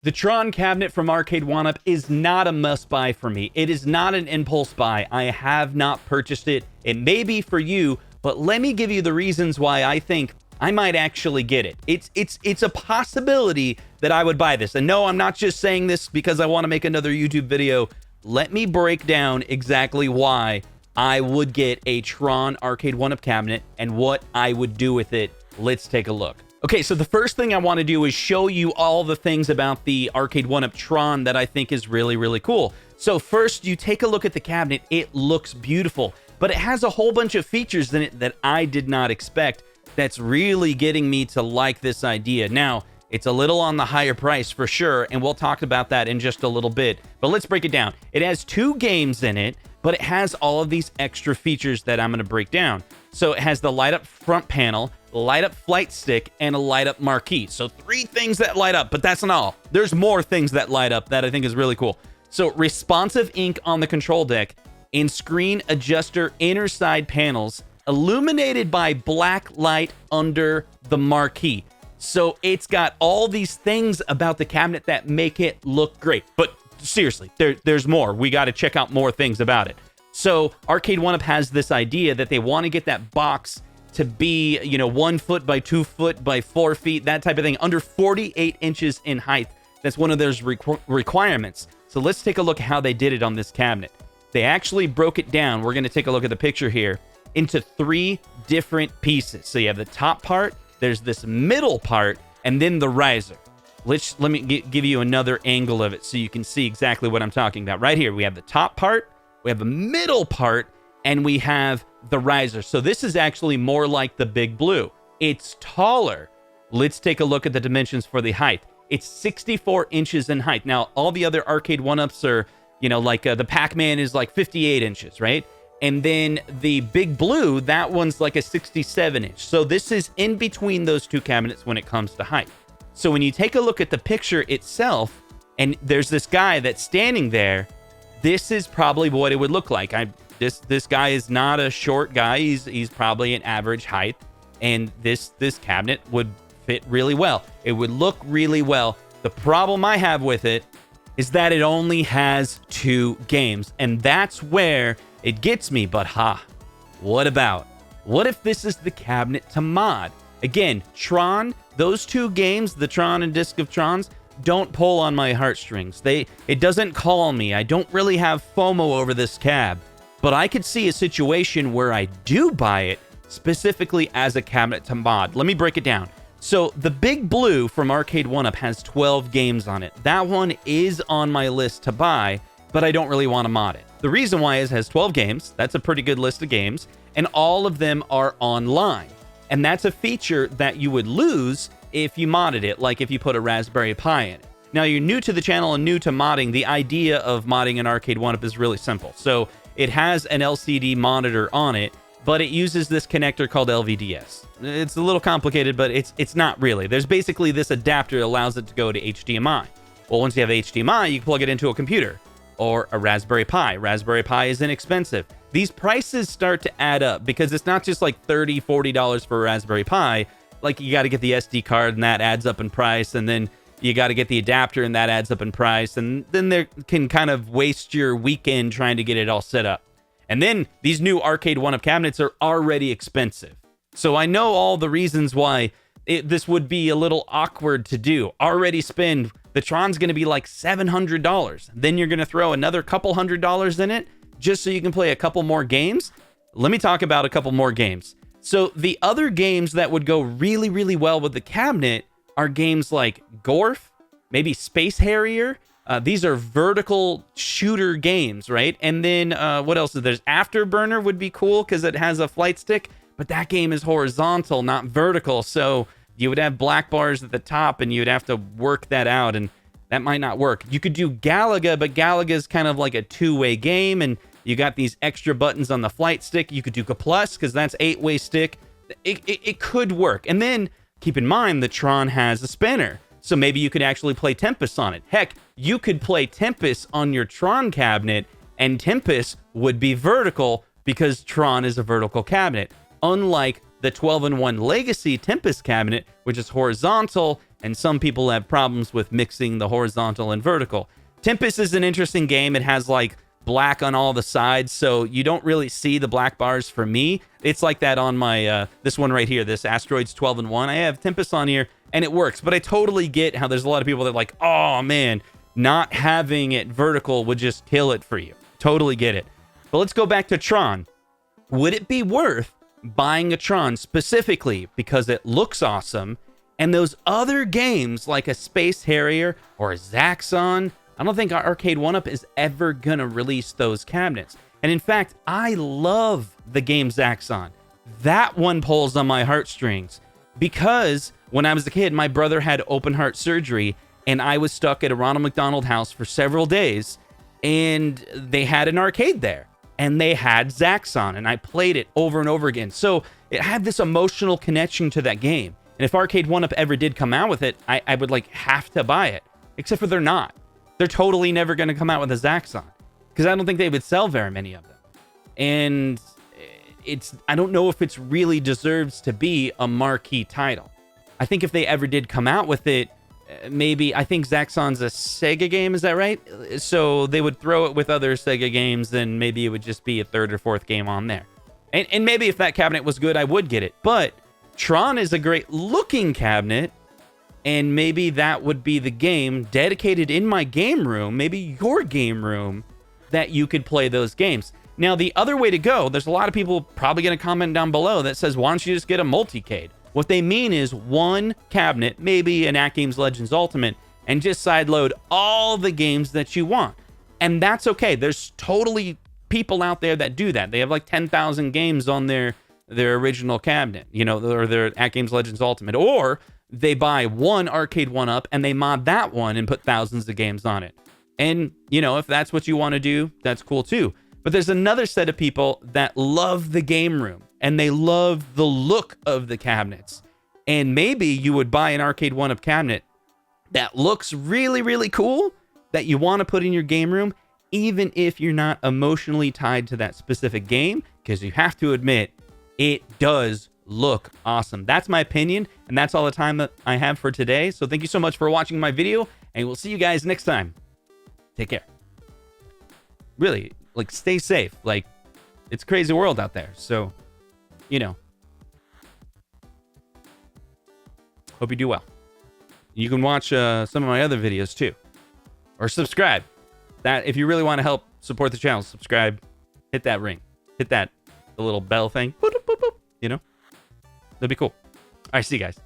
The Tron cabinet from Arcade1Up is not a must-buy for me. It is not an impulse buy. I have not purchased it. It may be for you, but let me give you the reasons why I think I might actually get it. It's a possibility that I would buy this. And no, I'm not just saying this because I want to make another YouTube video. Let me break down exactly why I would get a Tron Arcade1Up cabinet and what I would do with it. Let's take a look. Okay, so the first thing I want to do is show you all the things about the Arcade1Up Tron that I think is really, really cool. So first, you take a look at the cabinet. It looks beautiful, but it has a whole bunch of features in it that I did not expect. That's really getting me to like this idea. Now, it's a little on the higher price for sure, and we'll talk about that in just a little bit. But let's break it down. It has 2 games in it, but it has all of these extra features that I'm going to break down. So it has the light-up front panel, light-up flight stick, and a light-up marquee. So 3 things that light up, but that's not all. There's more things that light up that I think is really cool. So responsive ink on the control deck, and screen adjuster inner side panels, illuminated by black light under the marquee. So it's got all these things about the cabinet that make it look great. But seriously, there's more. We got to check out more things about it. So Arcade1Up has this idea that they want to get that box to be, 1 foot by 2 foot by 4 feet, that type of thing, under 48 inches in height. That's one of those requirements. So let's take a look at how they did it on this cabinet. They actually broke it down. We're going to take a look at the picture here into 3 different pieces. So you have the top part, there's this middle part, and then the riser. Let me give you another angle of it so you can see exactly what I'm talking about. Right here, we have the top part, we have a middle part, and we have the riser. So this is actually more like the Big Blue. It's taller. Let's take a look at the dimensions for the height. It's 64 inches in height. Now, all the other Arcade1Ups are, the Pac-Man is like 58 inches, right? And then the Big Blue, that one's like a 67 inch. So this is in between those 2 cabinets when it comes to height. So when you take a look at the picture itself, and there's this guy that's standing there, this is probably what it would look like. This guy is not a short guy. He's probably an average height, and this cabinet would fit really well. It would look really well. The problem I have with it is that it only has 2 games, and that's where it gets me. But what if this is the cabinet to mod? Again, Tron, those 2 games, the Tron and Disc of Trons, don't pull on my heartstrings. It doesn't call on me. I don't really have FOMO over this cab, but I could see a situation where I do buy it specifically as a cabinet to mod. Let me break it down. So the Big Blue from Arcade1Up has 12 games on it. That one is on my list to buy, but I don't really want to mod it. The reason why is it has 12 games. That's a pretty good list of games, and all of them are online. And that's a feature that you would lose if you modded it, like if you put a Raspberry Pi in it. Now, you're new to the channel and new to modding. The idea of modding an Arcade1Up is really simple. So it has an LCD monitor on it, but it uses this connector called LVDS. It's a little complicated, but it's not really. There's basically this adapter that allows it to go to HDMI. Well, once you have HDMI, you can plug it into a computer or a Raspberry Pi. Raspberry Pi is inexpensive. These prices start to add up because it's not just like $30, $40 for a Raspberry Pi. Like, you got to get the SD card, and that adds up in price, and then you got to get the adapter, and that adds up in price, and then there can kind of waste your weekend trying to get it all set up. And then these new Arcade1Up cabinets are already expensive. So I know all the reasons why this would be a little awkward to do. Already spend, the Tron's going to be like $700. Then you're going to throw another couple $100 in it just so you can play a couple more games. Let me talk about a couple more games. So the other games that would go really, really well with the cabinet are games like Gorf, maybe Space Harrier. These are vertical shooter games, right? And then what else is there? Afterburner would be cool because it has a flight stick, but that game is horizontal, not vertical. So you would have black bars at the top, and you'd have to work that out, and that might not work. You could do Galaga, but Galaga is kind of like a 2-way game, and you got these extra buttons on the flight stick. You could do Plus, because that's 8-way stick. It could work. And then keep in mind the Tron has a spinner. So maybe you could actually play Tempest on it. Heck, you could play Tempest on your Tron cabinet, and Tempest would be vertical because Tron is a vertical cabinet. Unlike the 12-in-1 Legacy Tempest cabinet, which is horizontal, and some people have problems with mixing the horizontal and vertical. Tempest is an interesting game. It has like black on all the sides, so you don't really see the black bars for me. It's like that on my this one right here, this Asteroids 12 and 1. I have Tempest on here and it works, but I totally get how there's a lot of people that are like, oh man, not having it vertical would just kill it for you. Totally get it. But let's go back to Tron. Would it be worth buying a Tron specifically because it looks awesome, and those other games like a Space Harrier or a Zaxxon? I don't think Arcade1Up is ever gonna release those cabinets. And in fact, I love the game Zaxxon. That one pulls on my heartstrings because when I was a kid, my brother had open heart surgery and I was stuck at a Ronald McDonald House for several days, and they had an arcade there and they had Zaxxon, and I played it over and over again. So it had this emotional connection to that game. And if Arcade1Up ever did come out with it, I would like have to buy it, except for they're not. They're totally never going to come out with a Zaxxon because I don't think they would sell very many of them. And I don't know if it's really deserves to be a marquee title. I think if they ever did come out with it, maybe, I think Zaxxon's a Sega game, is that right? So they would throw it with other Sega games, then maybe it would just be a third or fourth game on there. And maybe if that cabinet was good, I would get it. But Tron is a great looking cabinet, and maybe that would be the game dedicated in my game room, maybe your game room, that you could play those games. Now, the other way to go, there's a lot of people probably going to comment down below that says, why don't you just get a multicade? What they mean is one cabinet, maybe an AtGames Legends Ultimate, and just sideload all the games that you want. And that's okay. There's totally people out there that do that. They have like 10,000 games on their original cabinet, you know, or their AtGames Legends Ultimate. Or they buy one Arcade1Up and they mod that one and put thousands of games on it. And, you know, if that's what you want to do, that's cool too. But there's another set of people that love the game room and they love the look of the cabinets. And maybe you would buy an Arcade1Up cabinet that looks really, really cool that you want to put in your game room, even if you're not emotionally tied to that specific game, because you have to admit, it does look awesome. That's my opinion, and that's all the time that I have for today. So thank you so much for watching my video, and we'll see you guys next time. Take care. Really, like, stay safe. Like, it's a crazy world out there, so, you know. Hope you do well. You can watch some of my other videos too, or subscribe. That, if you really want to help support the channel, subscribe, hit that ring, hit that the little bell thing, boop, boop, boop, boop, you know, that'd be cool. All right, see you guys.